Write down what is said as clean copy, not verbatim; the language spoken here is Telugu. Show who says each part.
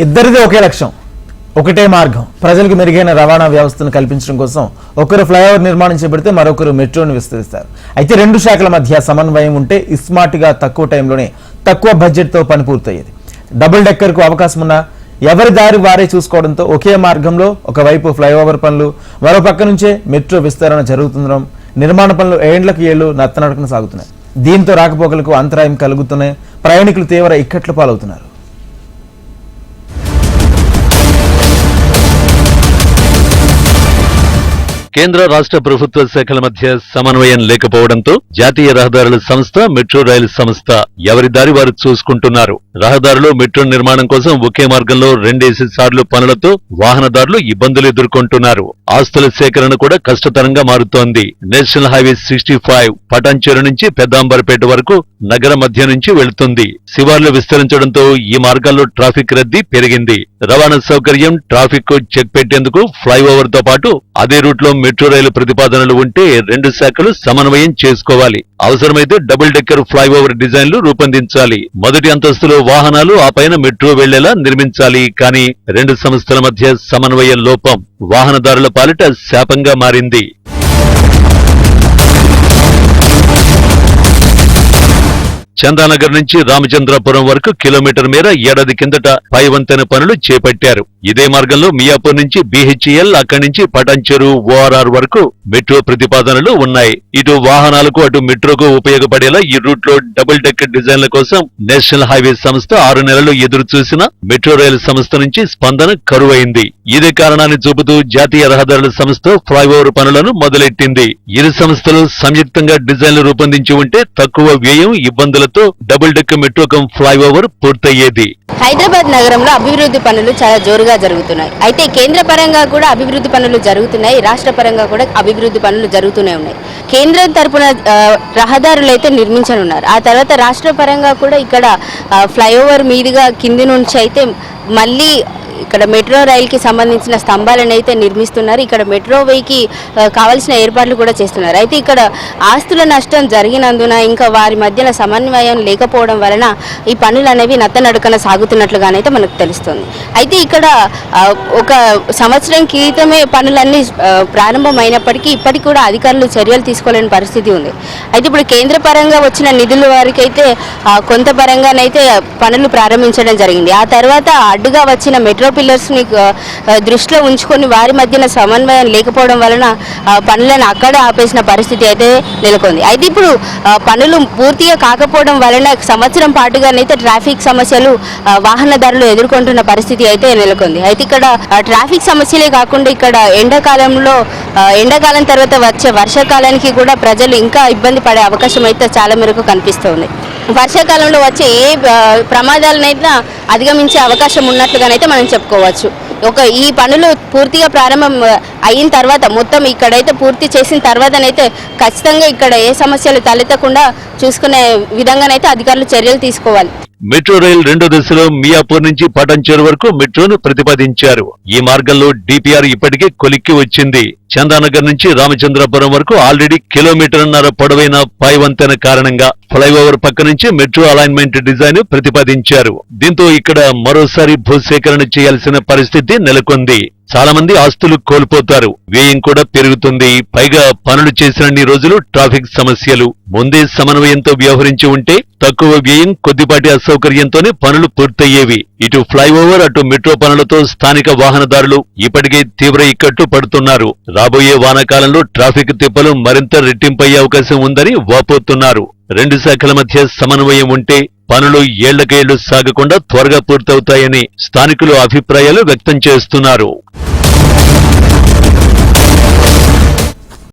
Speaker 1: ఇద్దరిది ఒకే లక్ష్యం, ఒకటే మార్గం. ప్రజలకు మెరుగైన రవాణా వ్యవస్థను కల్పించడం కోసం ఒకరు ఫ్లైఓవర్ నిర్మాణం చేపడితే మరొకరు మెట్రోను విస్తరిస్తారు. అయితే రెండు శాఖల మధ్య సమన్వయం ఉంటే స్మార్ట్గా తక్కువ టైంలోనే తక్కువ బడ్జెట్తో పని పూర్తయ్యేది. డబుల్ డెక్కర్కు అవకాశం ఉన్న ఎవరి దారి వారే చూసుకోవడంతో ఒకే మార్గంలో ఒకవైపు ఫ్లైఓవర్ పనులు, మరో పక్క నుంచే మెట్రో విస్తరణ జరుగుతుండడం, నిర్మాణ పనులు ఏళ్లకు ఏళ్లు నత్తనడకన సాగుతున్నాయి. దీంతో రాకపోకలకు అంతరాయం కలుగుతున్నాయి, ప్రయాణికులు తీవ్ర ఇక్కట్ల పాలవుతున్నారు.
Speaker 2: కేంద్ర రాష్ట్ర ప్రభుత్వ శాఖల మధ్య సమన్వయం లేకపోవడంతో జాతీయ రహదారుల సంస్థ, మెట్రో రైలు సంస్థ ఎవరి దారి వారు చూసుకుంటున్నారు. రహదారులు, మెట్రో నిర్మాణం కోసం ఒకే మార్గంలో రెండేసి సార్లు పనులతో వాహనదారులు ఇబ్బందులు ఎదుర్కొంటున్నారు. ఆస్తుల సేకరణ కూడా కష్టతరంగా మారుతోంది. నేషనల్ హైవే 65 పటాన్చెరు నుంచి పెద్దాంబర్పేట వరకు నగర మధ్య నుంచి వెళుతుంది. శివార్లు విస్తరించడంతో ఈ మార్గాల్లో ట్రాఫిక్ రద్దీ పెరిగింది. రవాణా సౌకర్యం, ట్రాఫిక్ చెక్ పెట్టేందుకు ఫ్లైఓవర్ తో పాటు అదే రూట్ లో మెట్రో రైలు ప్రతిపాదనలు ఉంటే రెండు శాఖలు సమన్వయం చేసుకోవాలి. అవసరమైతే డబుల్ డెక్కర్ ఫ్లైఓవర్ డిజైన్లు రూపొందించాలి. మొదటి అంతస్తులో వాహనాలు, ఆ పైన మెట్రో వెళ్లేలా నిర్మించాలి. కానీ రెండు సంస్థల మధ్య సమన్వయం లోపం వాహనదారుల పాలిట శాపంగా మారింది. చందానగర్ నుంచి రామచంద్రపురం వరకు కిలోమీటర్ మేర ఏడాది కిందట పై వంతెన పనులు చేపట్టారు. ఇదే మార్గంలో మియాపూర్ నుంచి BHEL, అక్కడి నుంచి పటాన్చెరు ORR వరకు మెట్రో ప్రతిపాదనలు ఉన్నాయి. ఇటు వాహనాలకు, అటు మెట్రోకు ఉపయోగపడేలా ఈ రూట్ లో డబుల్ డెక్కర్ డిజైన్ల కోసం నేషనల్ హైవే సంస్థ 6 నెలలు ఎదురు చూసిన మెట్రో రైలు సంస్థ నుంచి స్పందన కరువైంది. ఇదే కారణాన్ని చూపుతూ జాతీయ రహదారుల సంస్థ ఫ్లైఓవర్ పనులను మొదలెట్టింది. ఇరు సంస్థలు సంయుక్తంగా డిజైన్లు రూపొందించి ఉంటే తక్కువ వ్యయం, ఇబ్బందులతో double decker metro cum flyover పూర్తయ్యేది.
Speaker 3: హైదరాబాద్ నగరంలో అభివృద్ధి పనులు చాలా జోరుగా జరుగుతున్నాయి. అయితే కేంద్ర పరంగా కూడా అభివృద్ధి పనులు జరుగుతున్నాయి, రాష్ట్ర పరంగా కూడా అభివృద్ధి పనులు జరుగుతూనే ఉన్నాయి. కేంద్రం తరపున రహదారులు అయితే నిర్మించనున్నారు. ఆ తర్వాత రాష్ట్ర పరంగా కూడా ఇక్కడ ఫ్లైఓవర్ మీదుగా కింది నుంచి అయితే మళ్ళీ ఇక్కడ మెట్రో రైలుకి సంబంధించిన స్తంభాలను అయితే నిర్మిస్తున్నారు. ఇక్కడ మెట్రో వేకి కావాల్సిన ఏర్పాట్లు కూడా చేస్తున్నారు. అయితే ఇక్కడ ఆస్తుల నష్టం జరిగినందున ఇంకా వారి మధ్యన సమన్వయం లేకపోవడం వలన ఈ పనులు అనేవి నత్తనడకన సాగుతున్నట్లుగానైతే మనకు తెలుస్తుంది. అయితే ఇక్కడ ఒక సంవత్సరం క్రితమే పనులన్నీ ప్రారంభమైనప్పటికీ ఇప్పటికి కూడా అధికారులు చర్యలు తీసుకోలేని పరిస్థితి ఉంది. అయితే ఇప్పుడు కేంద్ర పరంగా వచ్చిన నిధుల వారికి అయితే కొంత పరంగానైతే పనులు ప్రారంభించడం జరిగింది. ఆ తర్వాత అడ్డుగా వచ్చిన మెట్రో పిల్లర్స్ ని దృష్టిలో ఉంచుకొని వారి మధ్యన సమన్వయం లేకపోవడం వలన పనులను అక్కడే ఆపేసిన పరిస్థితి అయితే నెలకొంది. అయితే ఇప్పుడు పనులు పూర్తిగా కాకపోవడం వలన సంవత్సరం పాటుగానైతే ట్రాఫిక్ సమస్యలు వాహనదారులు ఎదుర్కొంటున్న పరిస్థితి అయితే నెలకొంది. అయితే ఇక్కడ ట్రాఫిక్ సమస్యలే కాకుండా ఇక్కడ ఎండాకాలం తర్వాత వచ్చే వర్షాకాలానికి కూడా ప్రజలు ఇంకా ఇబ్బంది పడే అవకాశం అయితే చాలా మేరకు కనిపిస్తుంది. వర్షాకాలంలో వచ్చే ఏ ప్రమాదాలనైతే అధిగమించే అవకాశం ఉన్నట్లుగానైతే మనం చెప్పుకోవచ్చు. ఈ పనులు పూర్తిగా ప్రారంభం అయిన తర్వాత మొత్తం ఇక్కడైతే పూర్తి చేసిన తర్వాతనైతే ఖచ్చితంగా ఇక్కడ ఏ సమస్యలు తలెత్తకుండా చూసుకునే విధంగానైతే అధికారులు చర్యలు తీసుకోవాలి.
Speaker 2: మెట్రో రైలు రెండో దశలో మియాపూర్ నుంచి పటాన్చెరు వరకు మెట్రోను ప్రతిపాదించారు. ఈ మార్గంలో DPR ఇప్పటికే కొలిక్కి వచ్చింది. చందానగర్ నుంచి రామచంద్రపురం వరకు ఆల్రెడీ 1.5 కిలోమీటర్ల పొడవైన పై వంతెన కారణంగా ఫ్లైఓవర్ పక్క నుంచి మెట్రో అలైన్మెంట్ డిజైన్ ప్రతిపాదించారు. దీంతో ఇక్కడ మరోసారి భూసేకరణ చేయాల్సిన పరిస్థితి నెలకొంది. చాలా మంది ఆస్తులు కోల్పోతారు, వ్యయం కూడా పెరుగుతుంది. పైగా పనులు చేసినన్ని రోజులు ట్రాఫిక్ సమస్యలు. ముందే సమన్వయంతో వ్యవహరించి ఉంటే తక్కువ వ్యయం, కొద్దిపాటి అసౌకర్యంతోనే పనులు పూర్తయ్యేవి. ఇటు ఫ్లైఓవర్, అటు మెట్రో పనులతో స్థానిక వాహనదారులు ఇప్పటికే తీవ్ర ఇక్కట్టు పడుతున్నారు. రాబోయే వానాకాలంలో ట్రాఫిక్ తిప్పలు మరింత రెట్టింపయ్యే అవకాశం ఉందని వాపోతున్నారు. రెండు శాఖల మధ్య సమన్వయం ఉంటే పనులు ఏళ్లకేళ్లు సాగకుండా త్వరగా పూర్తవుతాయని స్థానికులు అభిప్రాయాలు వ్యక్తం చేస్తున్నారు.